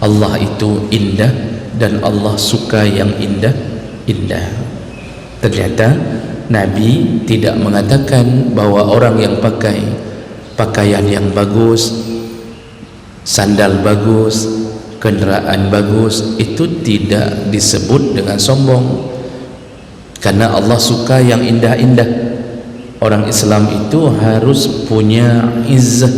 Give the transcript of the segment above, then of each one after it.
Allah itu indah dan Allah suka yang indah. Ternyata Nabi tidak mengatakan bahwa orang yang pakai pakaian yang bagus, sandal bagus, kenderaan bagus itu tidak disebut dengan sombong, karena Allah suka yang indah-indah. Orang Islam itu harus punya izzah,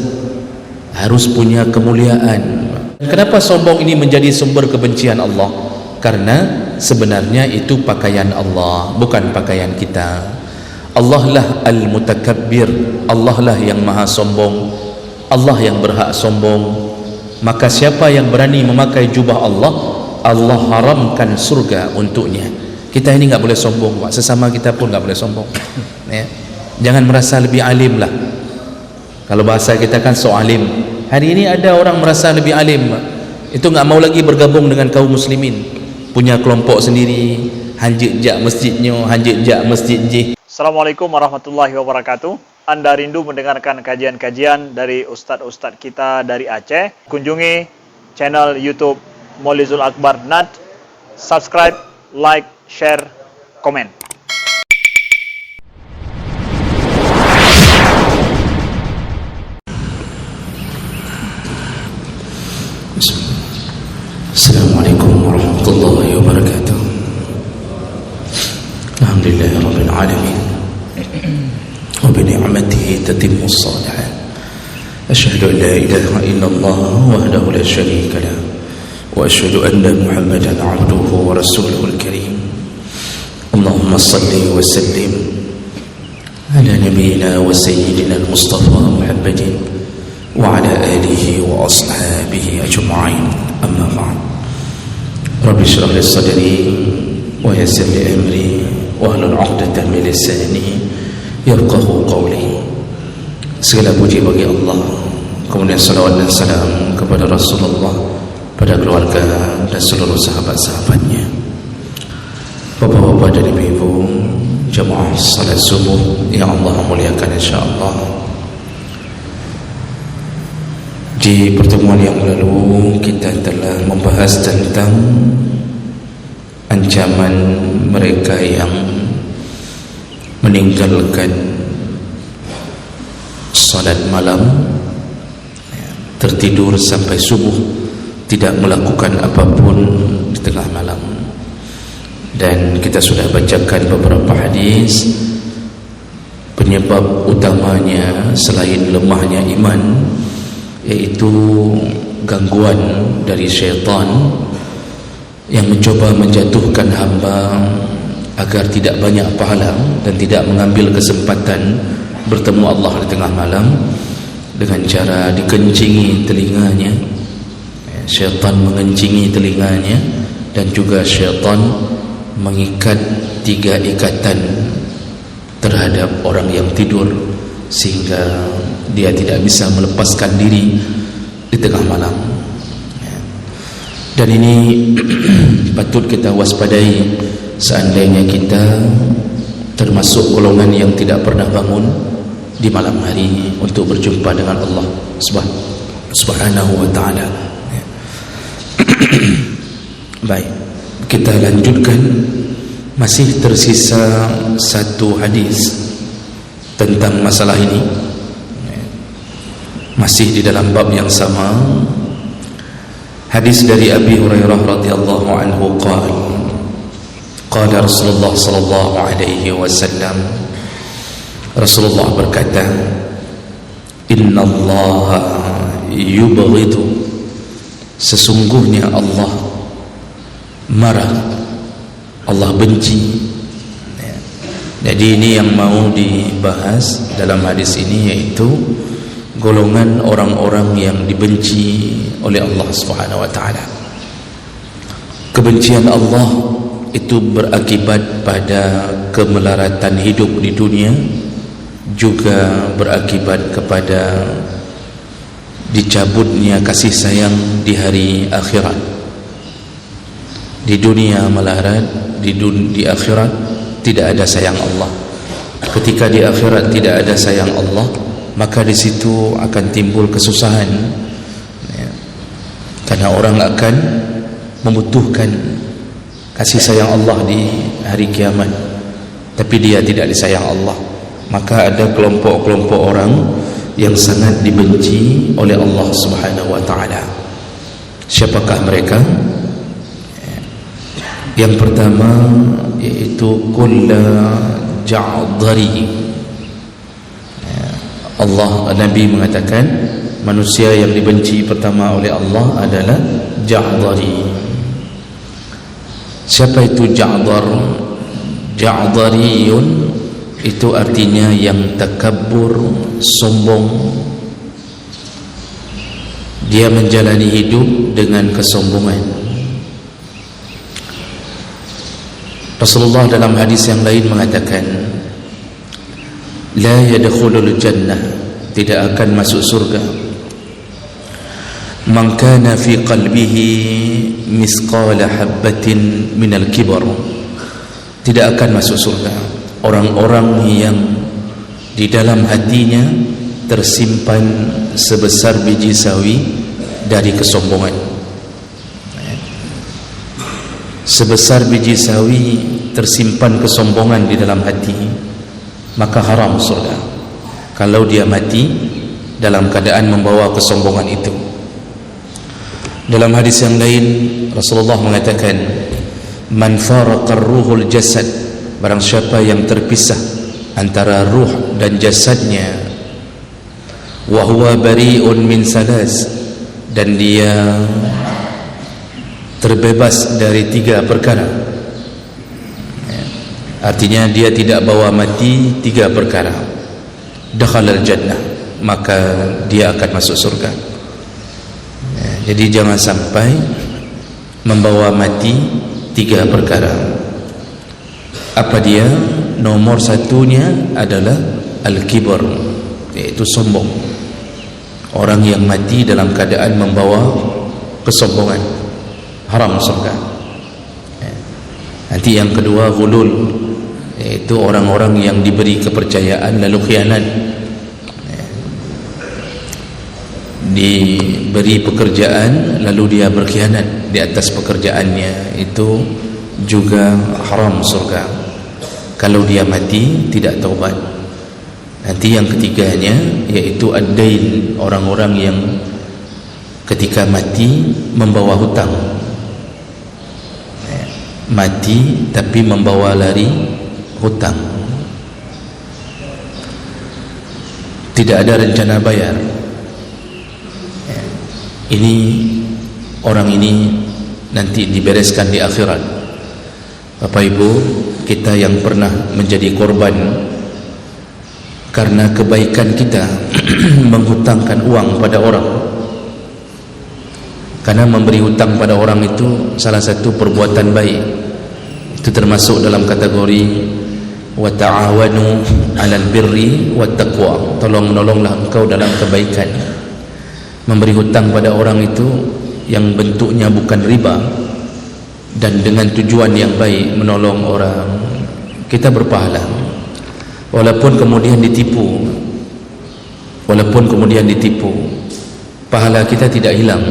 harus punya kemuliaan. Kenapa sombong ini menjadi sumber kebencian Allah? Karena sebenarnya itu pakaian Allah, bukan pakaian kita. Allah lah al-mutakabbir, Allah lah yang maha sombong, Allah yang berhak sombong. Maka siapa yang berani memakai jubah Allah, Allah haramkan surga untuknya. Kita ini nggak boleh sombong, Pak. Sesama kita pun nggak boleh sombong. Ya. Jangan merasa lebih alim lah. Kalau bahasa kita kan so alim. Hari ini ada orang merasa lebih alim, itu nggak mau lagi bergabung dengan kaum muslimin, punya kelompok sendiri, hanjit jak masjidnya, hanjit jak masjid je. Assalamualaikum warahmatullahi wabarakatuh. Anda rindu mendengarkan kajian-kajian dari ustadz-ustadz kita dari Aceh? Kunjungi channel YouTube Maulizul Akbar NAD. Subscribe, like, share, komen. Assalamualaikum warahmatullahi wabarakatuh. Alhamdulillahi rabbil alamin. Wa bi ni'matihi tatimmu shalihat. Asyhadu an la ilaha illallah wahdahu la syarika lah. Wa asyhadu anna Muhammadan 'abduhu wa rasuluhul karim. Allahumma shalli wa sallim ala nabiyyina wa sayyidina al-Mustafa Muhammadin wa ala alihi wa ashabihi ajma'in. Amma ba'd. Rabbi shrah li sadri wa yassir li amri wahlul 'uqdatam min lisani yafqahu qawli. Segala puji bagi Allah, kemudian salawat dan salam kepada Rasulullah, pada keluarga dan seluruh sahabat-sahabatnya. Bapak-bapak dan ibu-ibu, jamaah salat subuh yang Allah muliakan insyaallah. Di pertemuan yang lalu kita telah membahas tentang ancaman mereka yang meninggalkan salat malam, tertidur sampai subuh, tidak melakukan apapun di tengah malam. Dan kita sudah bacakan beberapa hadis. Penyebab utamanya selain lemahnya iman, yaitu gangguan dari syaitan yang mencoba menjatuhkan hamba agar tidak banyak pahala dan tidak mengambil kesempatan bertemu Allah di tengah malam dengan cara dikencingi telinganya. Syaitan mengencingi telinganya, dan juga syaitan mengikat 3 ikatan terhadap orang yang tidur sehingga dia tidak bisa melepaskan diri di tengah malam. Dan ini patut kita waspadai seandainya kita termasuk golongan yang tidak pernah bangun di malam hari untuk berjumpa dengan Allah Subhanahu wa ta'ala. Baik, kita lanjutkan. Masih tersisa satu hadis tentang masalah ini, masih di dalam bab yang sama. Hadis dari Abi Hurairah radhiyallahu anhu qala Rasulullah sallallahu alaihi wasallam, Rasulullah berkata, innallaha yubghidu, sesungguhnya Allah marah, Allah benci. Jadi ini yang mau dibahas dalam hadis ini, yaitu golongan orang-orang yang dibenci oleh Allah Subhanahu wa taala. Kebencian Allah itu berakibat pada kemelaratan hidup di dunia, juga berakibat kepada dicabutnya kasih sayang di hari akhirat. Di dunia melarat, di akhirat tidak ada sayang Allah. Ketika di akhirat tidak ada sayang Allah, maka di situ akan timbul kesusahan. Karena orang akan membutuhkan kasih sayang Allah di hari kiamat, tapi dia tidak disayang Allah. Maka ada kelompok-kelompok orang yang sangat dibenci oleh Allah Subhanahu wa ta'ala. Siapakah mereka? Yang pertama yaitu kulla ja'dhari. Nabi mengatakan manusia yang dibenci pertama oleh Allah adalah ja'dhari. Siapa itu ja'dhar? Ja'dhariyun itu artinya yang takabbur, sombong. Dia menjalani hidup dengan kesombongan. Rasulullah dalam hadis yang lain mengatakan, la yadkhulul jannah, tidak akan masuk surga, man kana fi qalbihi misqala habbatin minal kibar. Tidak akan masuk surga orang-orang yang di dalam hatinya tersimpan sebesar biji sawi dari kesombongan. Sebesar biji sawi tersimpan kesombongan di dalam hati, maka haram surga kalau dia mati dalam keadaan membawa kesombongan itu. Dalam hadis yang lain Rasulullah mengatakan, man faraqar ruhul jasad, barang siapa yang terpisah antara ruh dan jasadnya, wa huwa bari'un min salas, dan dia terbebas dari 3 perkara. Artinya dia tidak bawa mati 3 perkara. Dakhalal jannah, maka dia akan masuk surga. Jadi jangan sampai membawa mati 3 perkara. Apa dia? Nomor satunya adalah al-kibar, yaitu sombong. Orang yang mati dalam keadaan membawa kesombongan, haram surga. Nanti yang kedua ghulul, yaitu orang-orang yang diberi kepercayaan lalu khianat. Diberi pekerjaan lalu dia berkhianat di atas pekerjaannya, itu juga haram surga kalau dia mati tidak taubat. Nanti yang ketiganya yaitu ad-dain, orang-orang yang ketika mati membawa hutang, mati tapi membawa lari hutang, tidak ada rencana bayar. Ini orang ini nanti dibereskan di akhirat. Bapak Ibu, kita yang pernah menjadi korban karena kebaikan kita menghutangkan uang pada orang, karena memberi hutang pada orang itu salah satu perbuatan baik. Itu termasuk dalam kategori wa ta'awanu 'alal birri wat taqwa, tolong-menolonglah engkau dalam kebaikan. Memberi hutang pada orang itu yang bentuknya bukan riba dan dengan tujuan yang baik, menolong orang, kita berpahala. Walaupun kemudian ditipu, pahala kita tidak hilang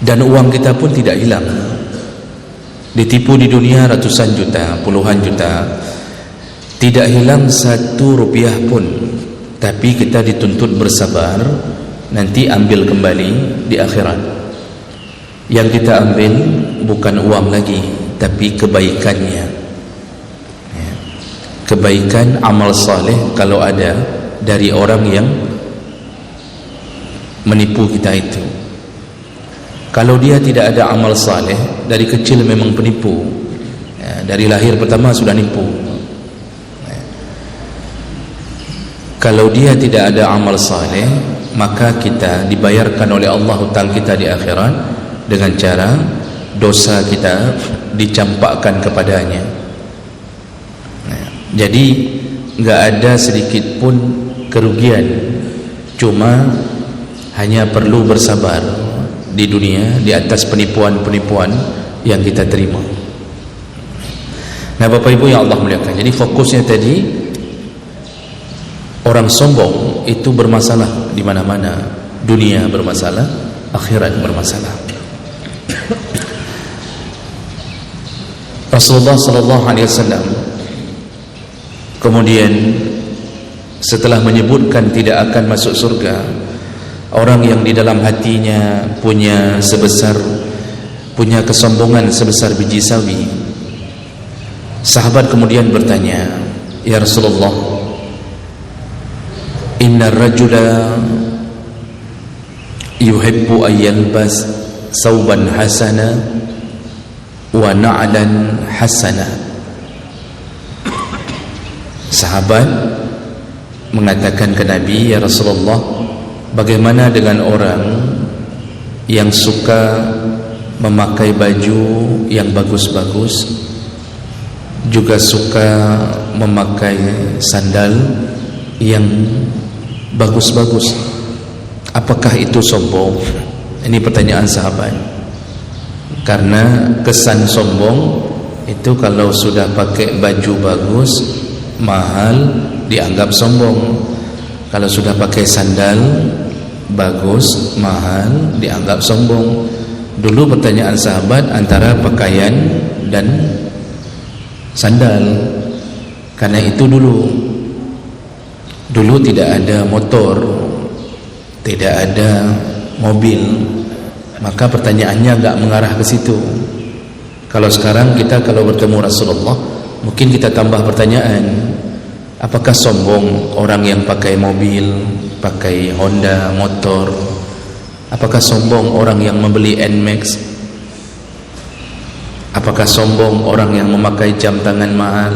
dan uang kita pun tidak hilang. Ditipu di dunia ratusan juta, puluhan juta, tidak hilang 1 rupiah pun, tapi kita dituntut bersabar, nanti ambil kembali di akhirat. Yang kita ambil bukan uang lagi, tapi kebaikannya, kebaikan amal saleh kalau ada dari orang yang menipu kita itu. Kalau dia tidak ada amal saleh, dari kecil memang penipu, dari lahir pertama sudah nipu. Kalau dia tidak ada amal saleh, maka kita dibayarkan oleh Allah hutang kita di akhirat dengan cara dosa kita dicampakkan kepadanya. Jadi enggak ada sedikit pun kerugian, cuma hanya perlu bersabar di dunia di atas penipuan-penipuan yang kita terima. Nah, Bapak Ibu yang Allah muliakan, jadi fokusnya tadi, orang sombong itu bermasalah di mana-mana. dunia bermasalah, akhirat bermasalah. Rasulullah sallallahu alaihi wasallam kemudian setelah menyebutkan tidak akan masuk surga orang yang di dalam hatinya punya kesombongan sebesar biji sawi, sahabat kemudian bertanya, ya Rasulullah, inna rajula yuhibbu an yalbas sauban hasana wa na'lan hasana. Sahabat mengatakan ke Nabi, ya Rasulullah, bagaimana dengan orang yang suka memakai baju yang bagus-bagus, juga suka memakai sandal yang bagus-bagus, apakah itu sombong? Ini pertanyaan sahabat. Karena kesan sombong itu kalau sudah pakai baju bagus, mahal, dianggap sombong. Kalau sudah pakai sandal bagus, mahal, dianggap sombong. Dulu pertanyaan sahabat antara pakaian dan sandal. Karena itu dulu tidak ada motor, tidak ada mobil, maka pertanyaannya enggak mengarah ke situ. Kalau sekarang kita kalau bertemu Rasulullah, mungkin kita tambah pertanyaan, apakah sombong orang yang pakai mobil, pakai Honda, motor? Apakah sombong orang yang membeli Nmax? Apakah sombong orang yang memakai jam tangan mahal?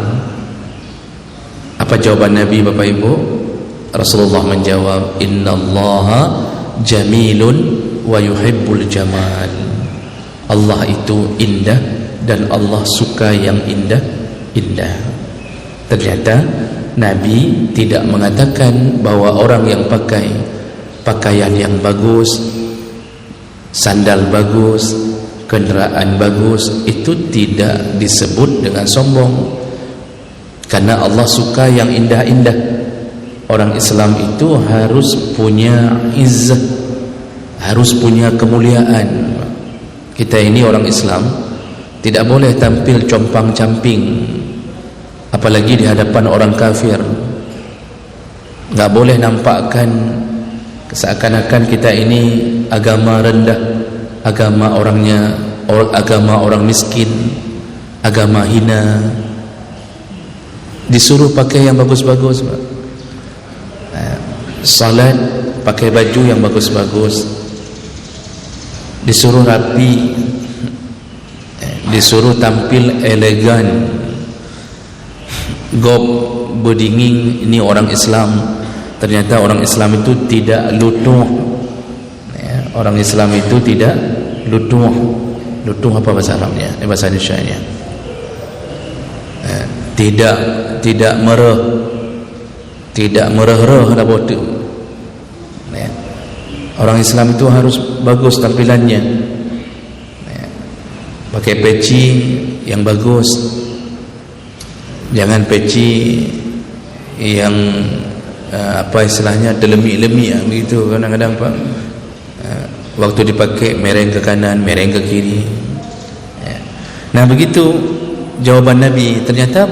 Apa jawaban Nabi, Bapak Ibu? Rasulullah menjawab, innallaha jamilun wa yuhibbul jamal. Allah itu indah dan Allah suka yang indah-indah. Ternyata Nabi tidak mengatakan bahwa orang yang pakai pakaian yang bagus, sandal bagus, kendaraan bagus, itu tidak disebut dengan sombong. Karena Allah suka yang indah-indah. Orang Islam itu harus punya izzah, harus punya kemuliaan. Kita ini orang Islam tidak boleh tampil compang-camping, apalagi di hadapan orang kafir. Enggak boleh nampakkan seakan-akan kita ini agama rendah, agama orang miskin, agama hina. Disuruh pakai yang bagus-bagus, Pak. Salat pakai baju yang bagus-bagus, disuruh rapi, disuruh tampil elegan, gob berdingin. Ini orang Islam. Ternyata orang Islam itu tidak lutuh. Orang Islam itu tidak lutuh. Lutuh apa bahasa Arabnya? Bahasa Indonesianya. Tidak mereh, tidak mereh-reh dah bodoh. Orang Islam itu harus bagus tampilannya. Pakai peci yang bagus, jangan peci yang apa istilahnya delemi-lemi begitu. Kadang-kadang Pak, waktu dipakai mereng ke kanan, mereng ke kiri. Nah begitu jawaban Nabi. Ternyata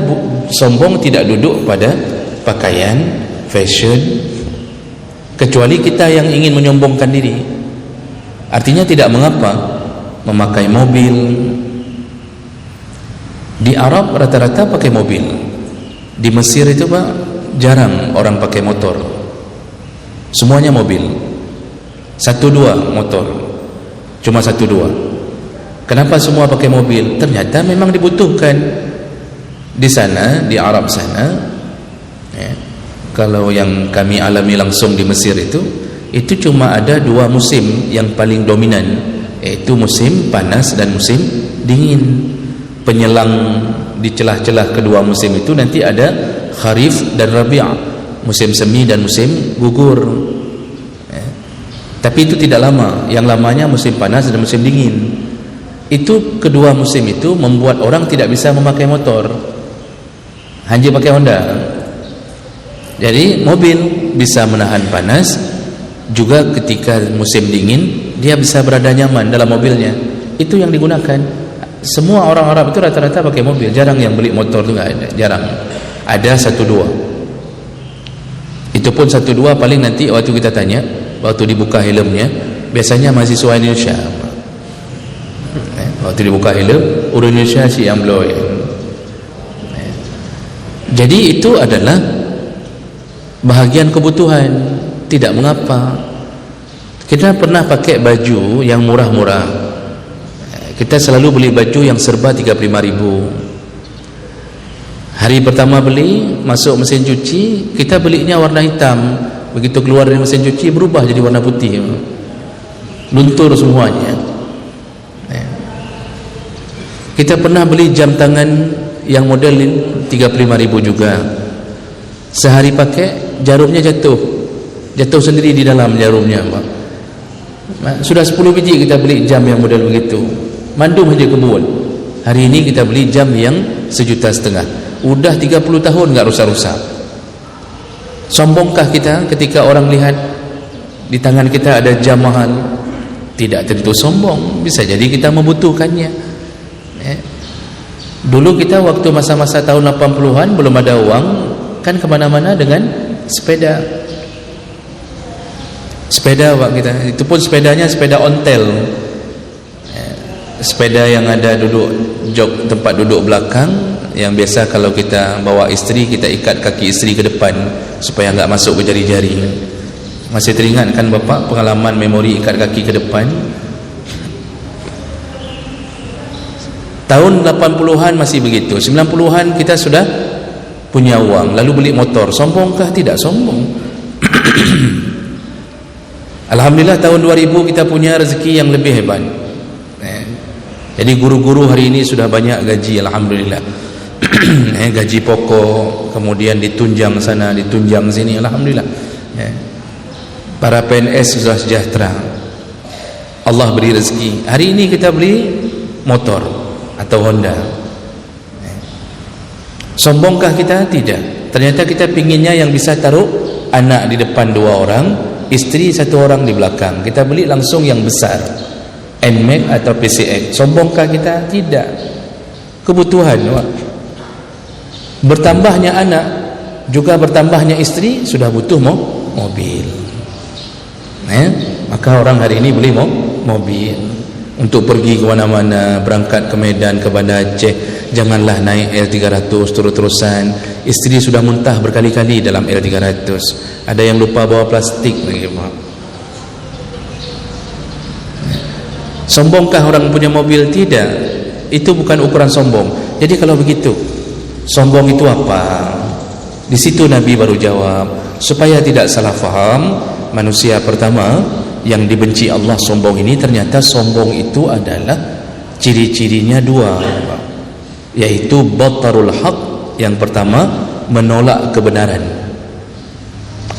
sombong tidak duduk pada pakaian, fashion, kecuali kita yang ingin menyombongkan diri. Artinya tidak mengapa memakai mobil. Di Arab rata-rata pakai mobil. Di Mesir itu Pak, jarang orang pakai motor. Semuanya mobil. 1-2 motor. Cuma 1-2. Kenapa semua pakai mobil? Ternyata memang dibutuhkan. Di sana, di Arab sana, kalau yang kami alami langsung di Mesir itu cuma ada 2 musim yang paling dominan, yaitu musim panas dan musim dingin. Penyelang di celah-celah kedua musim itu nanti ada Kharif dan Rabi', musim semi dan musim gugur. Tapi itu tidak lama. Yang lamanya musim panas dan musim dingin. Itu kedua musim itu membuat orang tidak bisa memakai motor, hanya pakai Honda. Jadi mobil bisa menahan panas, Juga ketika musim dingin dia bisa berada nyaman dalam mobilnya. Itu yang digunakan. Semua orang Arab itu rata-rata pakai mobil. Jarang yang beli motor tu, ada, jarang. Ada 1-2. Itu pun 1-2 paling nanti waktu kita tanya, waktu dibuka helmnya, biasanya mahasiswa Indonesia. Waktu dibuka helm, orang Indonesia sih yang blow. Jadi itu adalah bahagian kebutuhan, tidak mengapa. Kita pernah pakai baju yang murah-murah, kita selalu beli baju yang serba 35.000. Hari pertama beli, masuk mesin cuci, kita belinya warna hitam. Begitu keluar dari mesin cuci berubah jadi warna putih, luntur semuanya. Kita pernah beli jam tangan yang model 35.000 juga. Sehari pakai, jarumnya jatuh sendiri di dalam jarumnya. Sudah 10 biji kita beli jam yang model begitu, mandum saja kebun. Hari ini kita beli jam yang 1,5 juta. Udah 30 tahun enggak rusak-rusak. Sombongkah kita ketika orang lihat di tangan kita ada jam mahal? Tidak tentu sombong, bisa jadi kita membutuhkannya. Dulu kita waktu masa-masa tahun 80-an belum ada uang, kan kemana-mana dengan sepeda Pak kita. Itu pun sepedanya sepeda ontel, sepeda yang ada duduk jok, tempat duduk belakang, yang biasa kalau kita bawa isteri, kita ikat kaki isteri ke depan supaya enggak masuk ke jari-jari. Masih teringat kan Bapak pengalaman memori ikat kaki ke depan? Tahun 80-an masih begitu. 90-an kita sudah punya uang, lalu beli motor. Sombongkah? Tidak sombong. Alhamdulillah tahun 2000 kita punya rezeki yang lebih hebat. Jadi guru-guru hari ini sudah banyak gaji, alhamdulillah. Gaji pokok, kemudian ditunjang sana, ditunjang sini, alhamdulillah. Para PNS sudah sejahtera. Allah beri rezeki. Hari ini kita beli motor atau Honda. Sombongkah kita? Tidak. Ternyata kita pinginnya yang bisa taruh anak di depan 2 orang, istri 1 orang di belakang. Kita beli langsung yang besar, NMAX atau PCX. Sombongkah kita? Tidak. Kebutuhan. Bertambahnya anak, juga bertambahnya istri, sudah butuh mobil. Maka orang hari ini beli mobil untuk pergi ke mana-mana, berangkat ke Medan, ke Banda Aceh. Janganlah naik L300 terus-terusan. Istri sudah muntah berkali-kali dalam L300. Ada yang lupa bawa plastik lagi, Pak. Sombongkah orang punya mobil? Tidak. Itu bukan ukuran sombong. Jadi kalau begitu, sombong itu apa? Di situ Nabi baru jawab, supaya tidak salah faham. Manusia pertama yang dibenci Allah sombong ini, ternyata sombong itu adalah ciri-cirinya 2, yaitu batarul haq. Yang pertama, menolak kebenaran.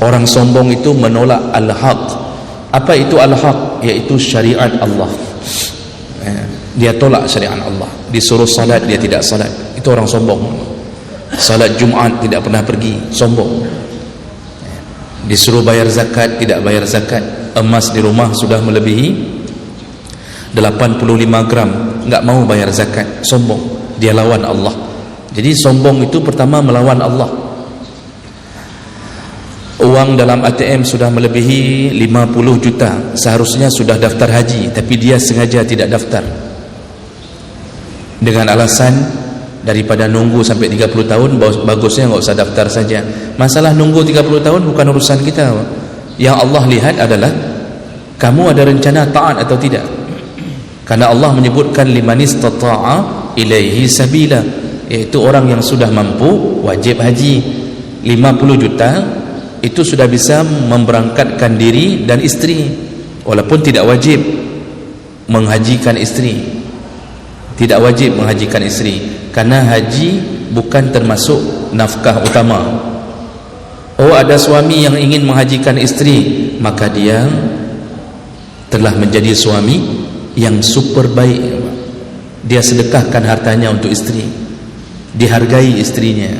Orang sombong itu menolak al-haq. Apa itu al-haq? Yaitu syariat Allah. Dia tolak syariat Allah. Disuruh salat, dia tidak salat. Itu orang sombong. Salat Jumat tidak pernah pergi, sombong. Disuruh bayar zakat, tidak bayar zakat. Emas di rumah sudah melebihi 85 gram, enggak mau bayar zakat, sombong. Dia lawan Allah. Jadi sombong itu pertama melawan Allah. Uang dalam ATM sudah melebihi 50 juta, seharusnya sudah daftar haji, tapi dia sengaja tidak daftar dengan alasan daripada nunggu sampai 30 tahun, bagusnya enggak usah daftar saja. Masalah nunggu 30 tahun bukan urusan kita. Yang Allah lihat adalah kamu ada rencana taat atau tidak. Karena Allah menyebutkan liman istata'a ilaihi sabila, yaitu orang yang sudah mampu wajib haji. 50 juta itu sudah bisa memberangkatkan diri dan istri, walaupun tidak wajib menghajikan istri. Tidak wajib menghajikan istri, karena haji bukan termasuk nafkah utama. Oh, ada suami yang ingin menghajikan istri, maka dia telah menjadi suami yang super baik. Dia sedekahkan hartanya untuk istri, dihargai istrinya.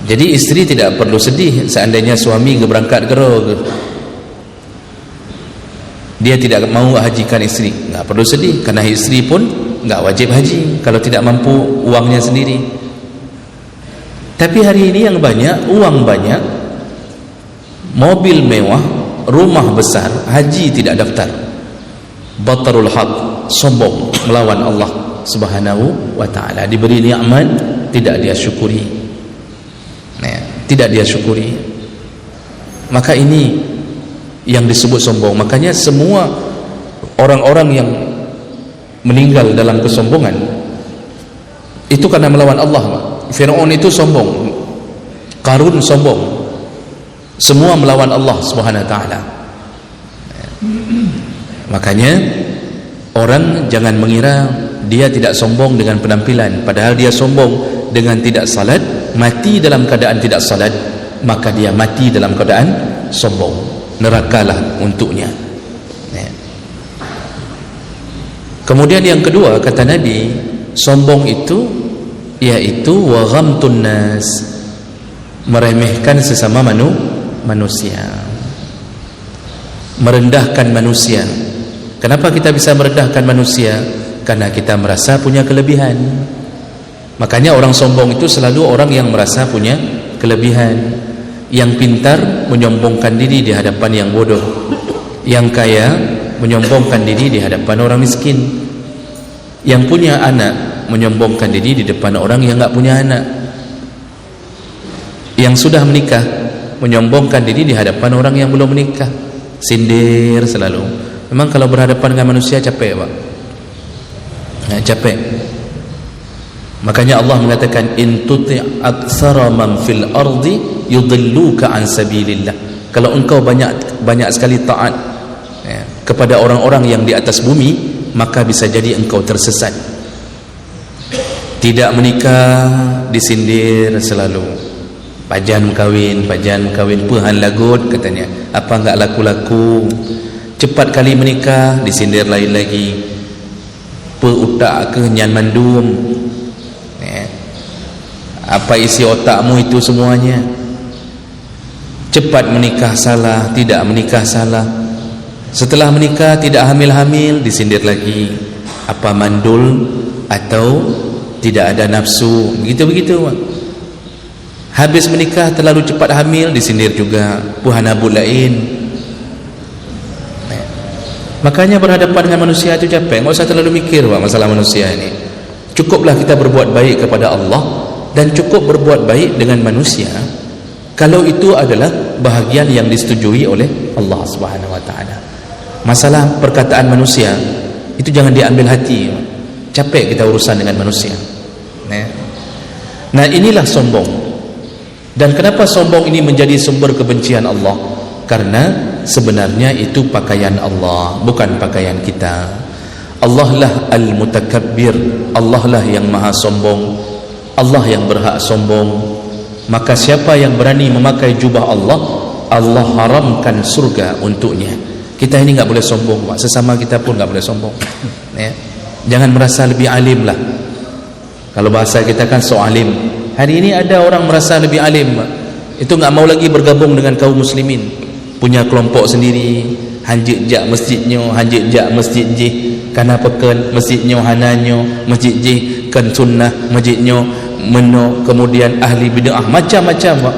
Jadi isteri tidak perlu sedih seandainya suami berangkat gerok, dia tidak mau hajikan isteri, nggak perlu sedih, karena isteri pun nggak wajib haji kalau tidak mampu uangnya sendiri. Tapi hari ini yang banyak, uang banyak, mobil mewah, rumah besar, haji tidak daftar. Batarul haq, sombong melawan Allah Subhanahu wa ta'ala. Diberi nikmat tidak dia syukuri, tidak dia syukuri. Maka ini yang disebut sombong. Makanya semua orang-orang yang meninggal dalam kesombongan itu karena melawan Allah. Fir'aun itu sombong, Qarun sombong, semua melawan Allah Subhanahu wa ta'ala. Makanya orang jangan mengira dia tidak sombong dengan penampilan, padahal dia sombong dengan tidak salat, mati dalam keadaan tidak salat, maka dia mati dalam keadaan sombong, nerakalah untuknya. Kemudian yang kedua kata Nabi, sombong itu yaitu wa ghamtun nas, meremehkan sesama manusia, merendahkan manusia. Kenapa kita bisa merendahkan manusia? Karena kita merasa punya kelebihan. Makanya orang sombong itu selalu orang yang merasa punya kelebihan. Yang pintar menyombongkan diri di hadapan yang bodoh, yang kaya menyombongkan diri di hadapan orang miskin, yang punya anak menyombongkan diri di depan orang yang enggak punya anak, yang sudah menikah menyombongkan diri di hadapan orang yang belum menikah. Sindir selalu. Memang kalau berhadapan dengan manusia capek, Pak. Capek. Makanya Allah mengatakan in tuti' aktsara man fil ardi yudilluka an sabilillah. Kalau engkau banyak sekali taat kepada orang-orang yang di atas bumi, maka bisa jadi engkau tersesat. Tidak menikah disindir selalu. Pajan kawin, puhan lagut katanya. Apa enggak laku-laku? Cepat kali menikah disindir lain lagi. Utak ke nyan mandum. Apa isi otakmu itu semuanya? Cepat menikah salah, tidak menikah salah. Setelah menikah tidak hamil-hamil disindir lagi. Apa mandul atau tidak ada nafsu, begitu-begitu. Habis menikah terlalu cepat hamil disindir juga. Puhanabul lain. Makanya berhadapan dengan manusia itu capek. Enggak usah terlalu mikir masalah manusia ini. Cukuplah kita berbuat baik kepada Allah dan cukup berbuat baik dengan manusia kalau itu adalah bahagian yang disetujui oleh Allah Subhanahu wa ta'ala. Masalah perkataan manusia itu jangan diambil hati. Capek kita urusan dengan manusia. Nah, inilah sombong. Dan kenapa sombong ini menjadi sumber kebencian Allah? Karena sebenarnya itu pakaian Allah, bukan pakaian kita. Allah lah al-mutakabbir, Allah lah yang maha sombong, Allah yang berhak sombong. Maka siapa yang berani memakai jubah Allah, Allah haramkan surga untuknya. Kita ini enggak boleh sombong, Pak. Sesama kita pun enggak boleh sombong. Jangan merasa lebih alim lah. Kalau bahasa kita kan so alim. Hari ini ada orang merasa lebih alim, Pak. Itu enggak mau lagi bergabung dengan kaum muslimin. Punya kelompok sendiri, hanjik jak masjidnya, hanjik jak masjid je, kana peken masjidnya hananyo, masjid je kan sunnah, masjidnya meno, kemudian ahli bid'ah, macam-macam, Pak.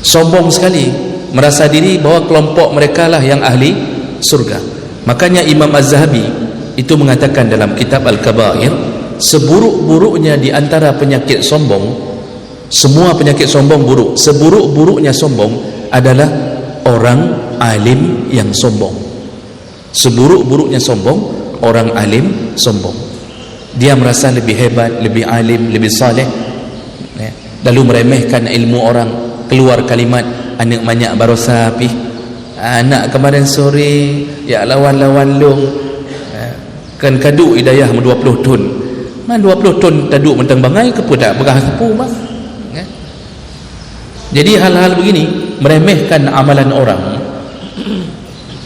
Sombong sekali, merasa diri bahwa kelompok mereka lah yang ahli surga. Makanya Imam Az-Zahabi itu mengatakan dalam kitab Al-Kabair, seburuk-buruknya di antara penyakit sombong, semua penyakit sombong buruk, seburuk-buruknya sombong adalah orang alim yang sombong. Seburuk-buruknya sombong, orang alim sombong. Dia merasa lebih hebat, lebih alim, lebih saleh, lalu meremehkan ilmu orang. Keluar kalimat anak banyak barosapi, anak kemarin sore ya lawan-lawan long kan kadu hidayah 20 ton. Man 20 ton taduk mentang bangai ke pudak begah tepu bang. Jadi hal-hal begini meremehkan amalan orang,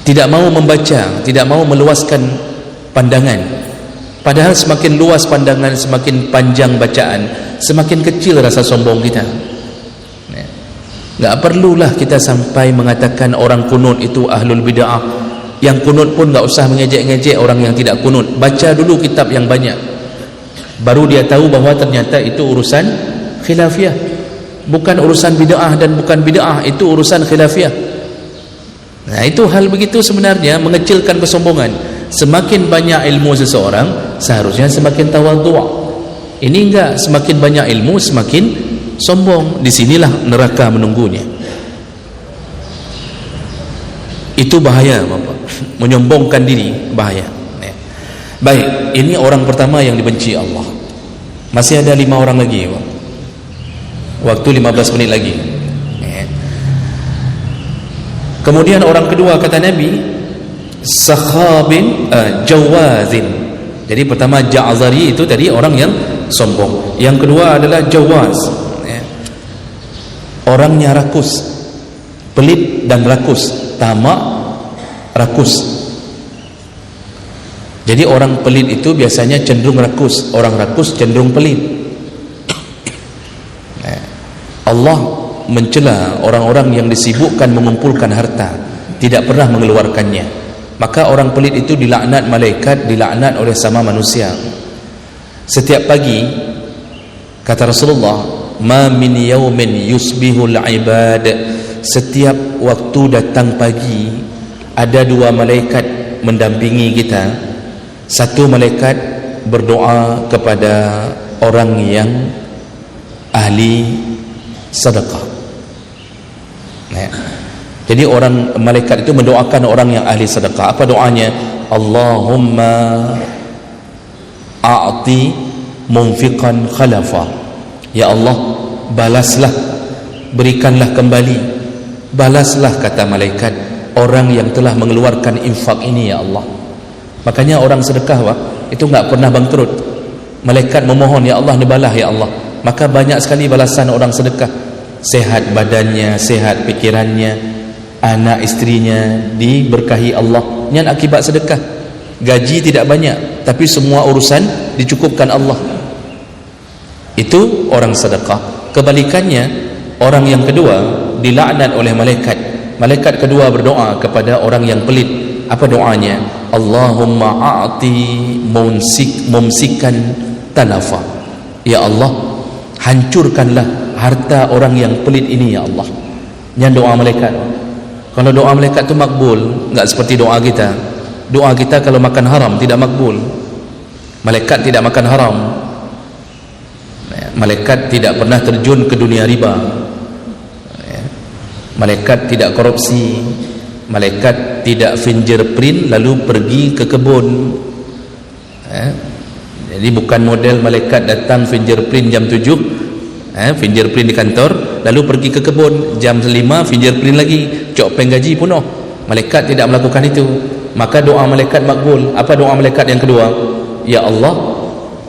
tidak mau membaca, tidak mau meluaskan pandangan, Padahal semakin luas pandangan, semakin panjang bacaan, semakin kecil rasa sombong kita. Tak perlulah kita sampai mengatakan orang kunut itu ahlul bid'ah. Yang kunut pun tak usah mengejek-ngejek orang yang tidak kunut. Baca dulu kitab yang banyak, baru dia tahu bahawa ternyata itu urusan khilafiyah, bukan urusan bid'ah, dan bukan bid'ah, itu urusan khilafiyah. Nah, itu hal begitu sebenarnya mengecilkan kesombongan. Semakin banyak ilmu seseorang, seharusnya semakin tawadhu'. Ini enggak, semakin banyak ilmu semakin sombong. Disinilah neraka menunggunya. Itu bahaya, Bapak. Menyombongkan diri bahaya. Baik, ini orang pertama yang dibenci Allah. Masih ada 5 orang lagi, Bapak. Waktu 15 menit lagi. Kemudian orang kedua kata Nabi, sakhabin jawazin. Jadi pertama Ja'zari itu tadi orang yang sombong. Yang kedua adalah jawaz, orangnya rakus, pelit dan rakus, tamak, rakus. Jadi orang pelit itu biasanya cenderung rakus, orang rakus cenderung pelit. Allah mencela orang-orang yang disibukkan mengumpulkan harta, tidak pernah mengeluarkannya. Maka orang pelit itu dilaknat malaikat, dilaknat oleh sama manusia. Setiap pagi kata Rasulullah, ma min yaumin yusbihul ibad, setiap waktu datang pagi ada 2 malaikat mendampingi kita. Satu malaikat berdoa kepada orang yang ahli sedekah. Jadi orang malaikat itu mendoakan orang yang ahli sedekah. Apa doanya? Allahumma a'ti munfiqan khalafa. Ya Allah, balaslah, berikanlah kembali, balaslah, kata malaikat, orang yang telah mengeluarkan infak ini, ya Allah. Makanya orang sedekah, Pak, itu enggak pernah bangkrut. Malaikat memohon, ya Allah, dibalah, ya Allah. Maka banyak sekali balasan orang sedekah. Sehat badannya, sehat pikirannya, anak istrinya diberkahi Allah. Ini akibat sedekah. Gaji tidak banyak, tapi semua urusan dicukupkan Allah. Itu orang sedekah. Kebalikannya, orang yang kedua dilaknat oleh malaikat. Malaikat kedua berdoa kepada orang yang pelit. Apa doanya? Allahumma a'ti mumsikan talafa. Ya Allah, hancurkanlah harta orang yang pelit ini, ya Allah. Ini doa malaikat. Kalau doa malaikat itu makbul, enggak seperti doa kita. Doa kita kalau makan haram tidak makbul. Malaikat tidak makan haram. Malaikat tidak pernah terjun ke dunia riba. Malaikat tidak korupsi. Malaikat tidak fingerprint lalu pergi ke kebun. Jadi bukan model malaikat datang fingerprint jam 7, fingerprint di kantor, lalu pergi ke kebun jam 5, fingerprint lagi, copeng gaji penuh. Malaikat tidak melakukan itu. Maka doa malaikat makbul. Apa doa malaikat yang kedua? Ya Allah,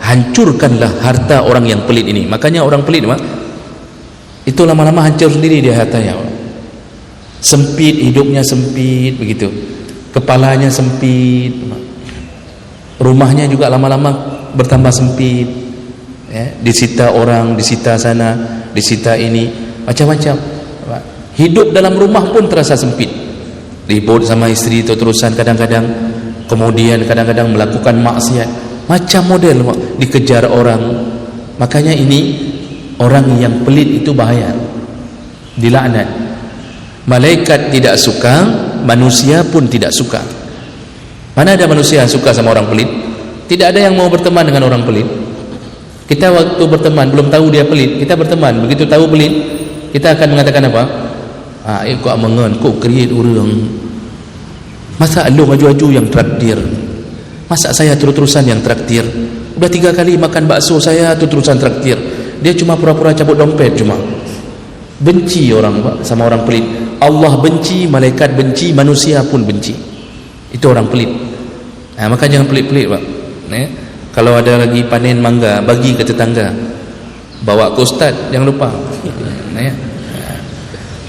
hancurkanlah harta orang yang pelit ini. Makanya orang pelit, Pak, itu lama-lama hancur sendiri dia hartanya. Sempit, hidupnya sempit begitu, kepalanya sempit, rumahnya juga lama-lama bertambah sempit, disita orang, disita sana, disita ini, macam-macam. Hidup dalam rumah pun terasa sempit, ribut sama istri itu terusan kadang-kadang, kemudian kadang-kadang melakukan maksiat, macam model dikejar orang. Makanya ini orang yang pelit itu bahaya, dilaknat. Malaikat tidak suka, manusia pun tidak suka. Mana ada manusia yang suka sama orang pelit? Tidak ada yang mau berteman dengan orang pelit. Kita waktu berteman belum tahu dia pelit, kita berteman. Begitu tahu pelit, kita akan mengatakan apa? Kau amangan, kau create orang. Masa lu aju-aju yang traktir? Masa saya terus-terusan yang traktir? Udah 3 kali makan bakso saya terus-terusan traktir. Dia cuma pura-pura cabut dompet cuma. Benci orang, Pak, sama orang pelit. Allah benci, malaikat benci, manusia pun benci. Itu orang pelit. Maka jangan pelit-pelit, Pak. Kalau ada lagi panen mangga, bagi ke tetangga, bawa ke ustaz, jangan lupa.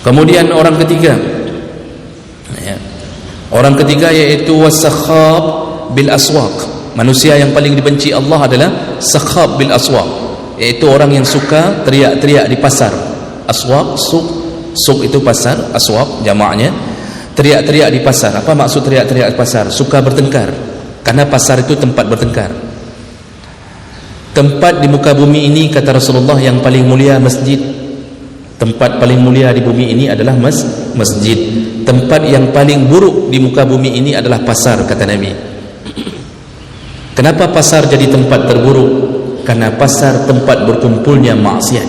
Kemudian orang ketiga, orang ketiga yaitu wasakhab bil aswaq. Manusia yang paling dibenci Allah adalah sakhab bil aswaq, iaitu orang yang suka teriak-teriak di pasar. Aswaq, suq itu pasar, aswaq jamaknya. Teriak-teriak di pasar. Apa maksud teriak-teriak di pasar? Suka bertengkar, karena pasar itu tempat bertengkar. Tempat di muka bumi ini, kata Rasulullah, yang paling mulia masjid. Tempat paling mulia di bumi ini adalah masjid. Tempat yang paling buruk di muka bumi ini adalah pasar, kata Nabi. Kenapa pasar jadi tempat terburuk? Karena pasar tempat berkumpulnya maksiat.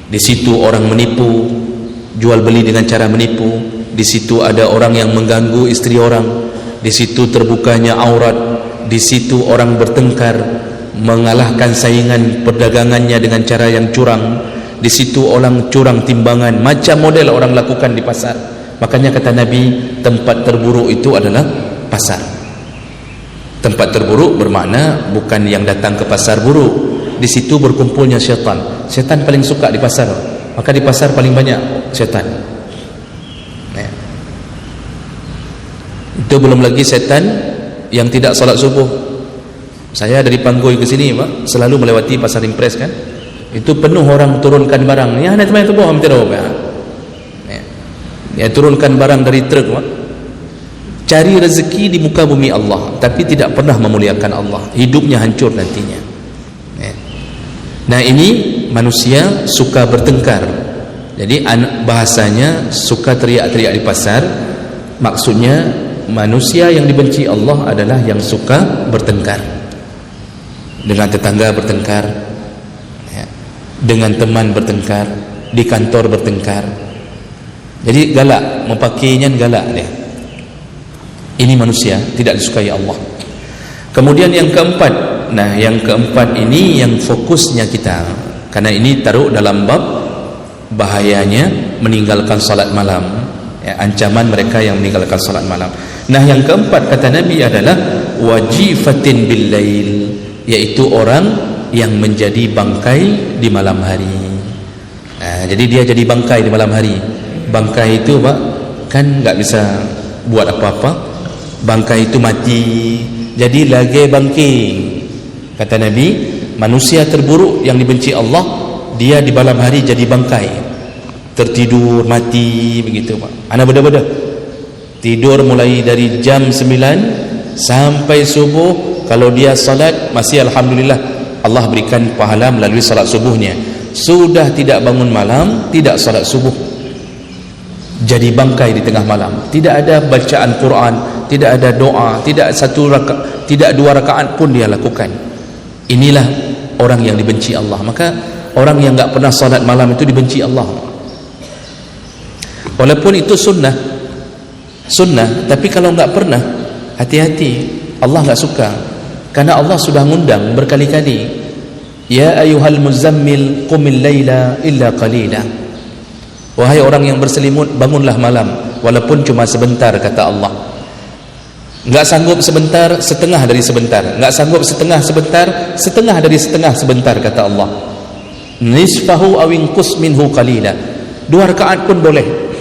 Di situ orang menipu, jual beli dengan cara menipu. Di situ ada orang yang mengganggu istri orang. Di situ terbukanya aurat. Di situ orang bertengkar, mengalahkan saingan perdagangannya dengan cara yang curang. Di situ orang curang timbangan, macam model orang lakukan di pasar. Makanya kata Nabi, tempat terburuk itu adalah pasar. Tempat terburuk bermakna bukan yang datang ke pasar buruk. Di situ berkumpulnya syaitan. Syaitan paling suka di pasar. Maka di pasar paling banyak syaitan. Itu belum lagi setan yang tidak solat subuh. Saya dari Panggoi ke sini, Pak, selalu melewati pasar Impres kan. Itu penuh orang turunkan barang. Ya, ada teman tubuh hampir apa? Ya, turunkan barang dari truk, Pak. Cari rezeki di muka bumi Allah, tapi tidak pernah memuliakan Allah. Hidupnya hancur nantinya. Nah, ini manusia suka bertengkar. Jadi bahasanya suka teriak-teriak di pasar. Maksudnya manusia yang dibenci Allah adalah yang suka bertengkar. Dengan tetangga bertengkar, dengan teman bertengkar, di kantor bertengkar. Jadi galak, mempakainya galak dia. Ini manusia tidak disukai Allah. Kemudian yang keempat, nah yang keempat ini yang fokusnya kita, karena ini taruh dalam bab bahayanya meninggalkan salat malam, ancaman mereka yang meninggalkan salat malam. Nah yang keempat kata Nabi adalah wajifatin bil lail, yaitu orang yang menjadi bangkai di malam hari. Jadi dia jadi bangkai di malam hari. Bangkai itu, Pak, kan nggak bisa buat apa-apa. Bangkai itu mati, jadi lagi bangkai. Kata Nabi, manusia terburuk yang dibenci Allah, dia di malam hari jadi bangkai, tertidur mati begitu, Pak. Anak beda-beda tidur mulai dari jam 9 sampai subuh. Kalau dia salat masih alhamdulillah, Allah berikan pahala melalui salat subuhnya. Sudah tidak bangun malam, tidak salat subuh, jadi bangkai di tengah malam. Tidak ada bacaan Quran, tidak ada doa, tidak tidak 2 rakaat pun dia lakukan. Inilah orang yang dibenci Allah. Maka orang yang enggak pernah salat malam itu dibenci Allah. Walaupun itu sunnah, tapi kalau enggak pernah, hati-hati, Allah enggak suka. Karena Allah sudah ngundang berkali-kali, ya ayyuhal muzammil qumil laila illa qalila. Wahai orang yang berselimut, bangunlah malam walaupun cuma sebentar, kata Allah. Enggak sanggup sebentar, setengah dari sebentar. Enggak sanggup setengah sebentar, setengah dari setengah sebentar, kata Allah. Nisfahu aw inqus minhu qalila. 2 rakaat pun boleh.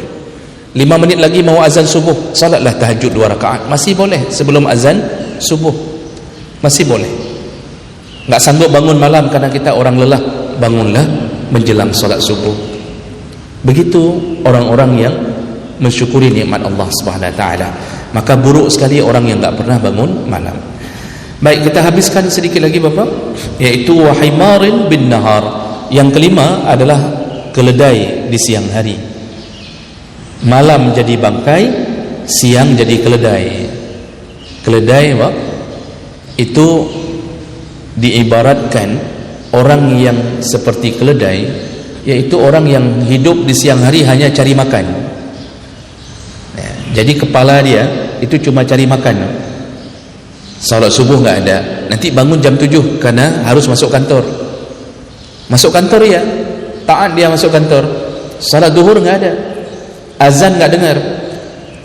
5 menit lagi mau azan subuh, salatlah tahajud 2 rakaat, masih boleh sebelum azan subuh, masih boleh. Enggak sanggup bangun malam karena kita orang lelah, bangunlah menjelang salat subuh. Begitu orang-orang yang mensyukuri nikmat Allah Subhanahu wa taala. Maka buruk sekali orang yang enggak pernah bangun malam. Baik, kita habiskan sedikit lagi, Bapak, yaitu wahimarin bin nahar. Yang kelima adalah keledai di siang hari. Malam jadi bangkai, siang jadi keledai. Keledai, Pak, itu diibaratkan orang yang seperti keledai, yaitu orang yang hidup di siang hari hanya cari makan. Jadi kepala dia itu cuma cari makan. Salat subuh enggak ada, nanti bangun jam 7 karena harus masuk kantor. Masuk kantor ya, taat dia masuk kantor. Salat zuhur enggak ada, azan enggak dengar,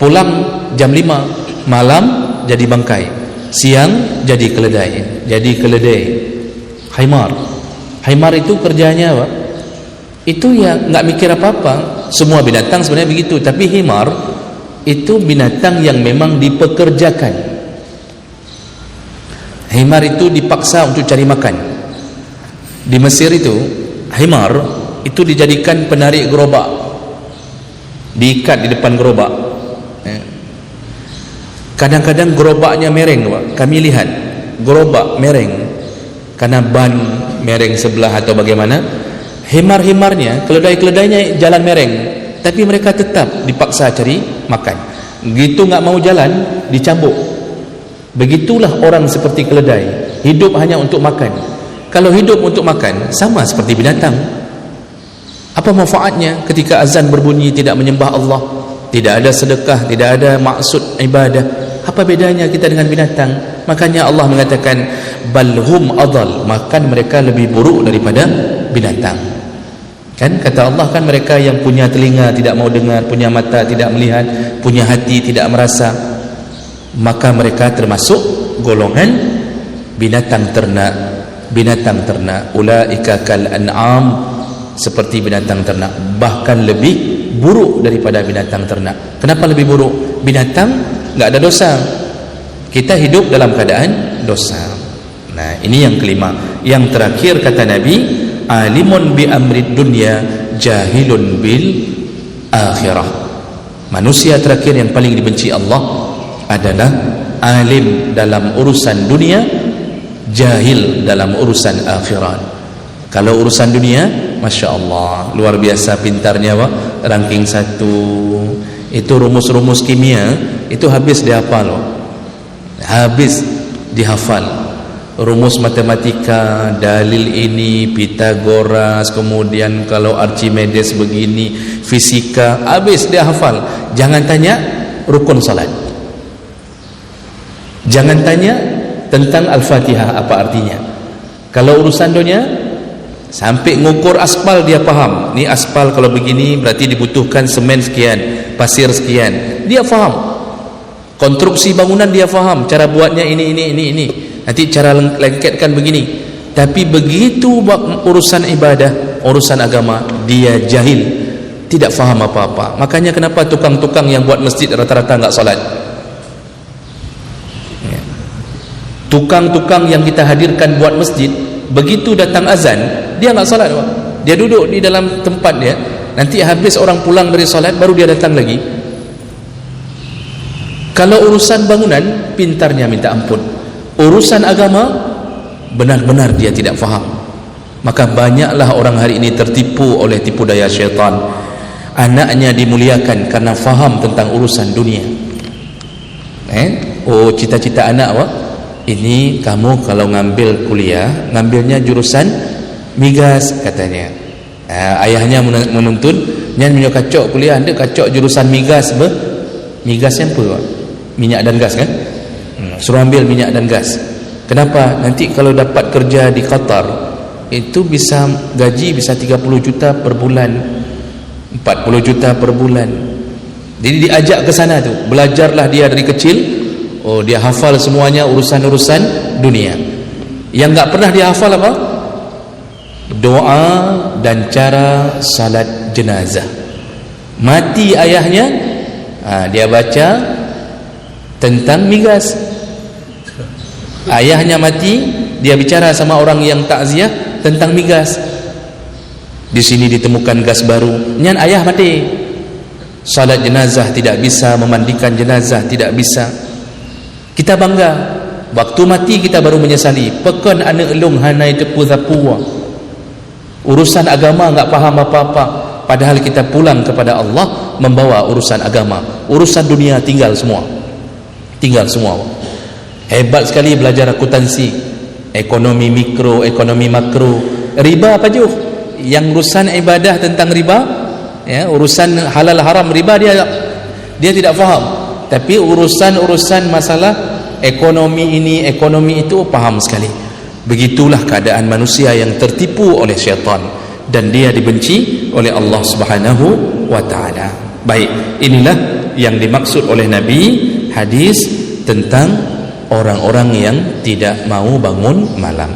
pulang jam 5, malam jadi bangkai, siang jadi keledai. Jadi keledai, himar. Himar itu kerjanya apa? Itu ya enggak mikir apa-apa. Semua binatang sebenarnya begitu, tapi himar itu binatang yang memang dipekerjakan. Himar itu dipaksa untuk cari makan. Di Mesir itu himar itu dijadikan penarik gerobak, diikat di depan gerobak. Kadang-kadang gerobaknya mereng, Pak. Kami lihat gerobak mereng karena ban mereng sebelah atau bagaimana. Himar-himarnya, keledai-keledainya jalan mereng, tapi mereka tetap dipaksa cari makan. Begitu nggak mau jalan, dicambuk. Begitulah orang seperti keledai, hidup hanya untuk makan. Kalau hidup untuk makan, sama seperti binatang. Apa manfaatnya ketika azan berbunyi tidak menyembah Allah, tidak ada sedekah, tidak ada maksud ibadah? Apa bedanya kita dengan binatang? Makanya Allah mengatakan balhum adal, makan mereka lebih buruk daripada binatang. Kan kata Allah kan, mereka yang punya telinga tidak mau dengar, punya mata tidak melihat, punya hati tidak merasa, maka mereka termasuk golongan binatang ternak. Binatang ternak, ulaika kal an'am, seperti binatang ternak, bahkan lebih buruk daripada binatang ternak. Kenapa lebih buruk? Binatang enggak ada dosa, kita hidup dalam keadaan dosa. Nah, ini yang kelima. Yang terakhir kata Nabi, alimun bi amrid dunya, jahilun bil akhirah. Manusia terakhir yang paling dibenci Allah adalah alim dalam urusan dunia, jahil dalam urusan akhirat. Kalau urusan dunia, Masya Allah, luar biasa pintarnya, Pak. Ranking 1 itu rumus-rumus kimia itu habis dihafal, Pak. Habis dihafal. Rumus matematika, dalil ini, Pythagoras, kemudian kalau Archimedes begini, fisika, habis dia hafal. Jangan tanya rukun salat, jangan tanya tentang Al-Fatihah apa artinya. Kalau urusan dunia, sampai ngukur aspal dia faham. Ni aspal kalau begini berarti dibutuhkan semen sekian, pasir sekian, dia faham. Konstruksi bangunan dia faham, cara buatnya ini. Nanti cara lengketkan begini. Tapi begitu urusan ibadah, urusan agama, dia jahil, tidak faham apa-apa. Makanya kenapa tukang-tukang yang buat masjid rata-rata enggak salat? Tukang-tukang yang kita hadirkan buat masjid, begitu datang azan, dia enggak salat, Pak. Dia duduk di dalam tempat dia, nanti habis orang pulang dari salat baru dia datang lagi. Kalau urusan bangunan, pintarnya minta ampun. Urusan agama, benar-benar dia tidak faham. Maka banyaklah orang hari ini tertipu oleh tipu daya syaitan. Anaknya dimuliakan karena faham tentang urusan dunia. Oh, cita-cita anak, Pak, ini kamu kalau ngambil kuliah, ngambilnya jurusan migas katanya. Ayahnya menuntun, nyan minyak kacok kuliah, anda kacok jurusan migas, migas yang apa, Pak? Minyak dan gas kan? Suruh ambil minyak dan gas. Kenapa? Nanti kalau dapat kerja di Qatar, itu bisa gaji bisa 30 juta per bulan, 40 juta per bulan. Jadi diajak ke sana tu, belajarlah dia dari kecil. Oh, dia hafal semuanya urusan-urusan dunia. Yang enggak pernah dia hafal apa? Doa dan cara salat jenazah. Mati ayahnya, dia baca tentang migas. Ayahnya mati, dia bicara sama orang yang takziah tentang migas. Di sini ditemukan gas baru. Nyan ayah mati, salat jenazah tidak bisa, memandikan jenazah tidak bisa. Kita bangga, waktu mati kita baru menyesali. Pekan anak elung hanai tepu zapua. Urusan agama enggak paham apa-apa, padahal kita pulang kepada Allah membawa urusan agama. Urusan dunia tinggal semua. Hebat sekali belajar akuntansi, ekonomi mikro, ekonomi makro. Riba apa jauh? Yang urusan ibadah tentang riba, ya, urusan halal haram riba dia tidak faham. Tapi urusan masalah ekonomi ini, ekonomi itu paham sekali. Begitulah keadaan manusia yang tertipu oleh syaitan dan dia dibenci oleh Allah Subhanahu wa taala. Baik, inilah yang dimaksud oleh Nabi, hadis tentang orang-orang yang tidak mau bangun malam.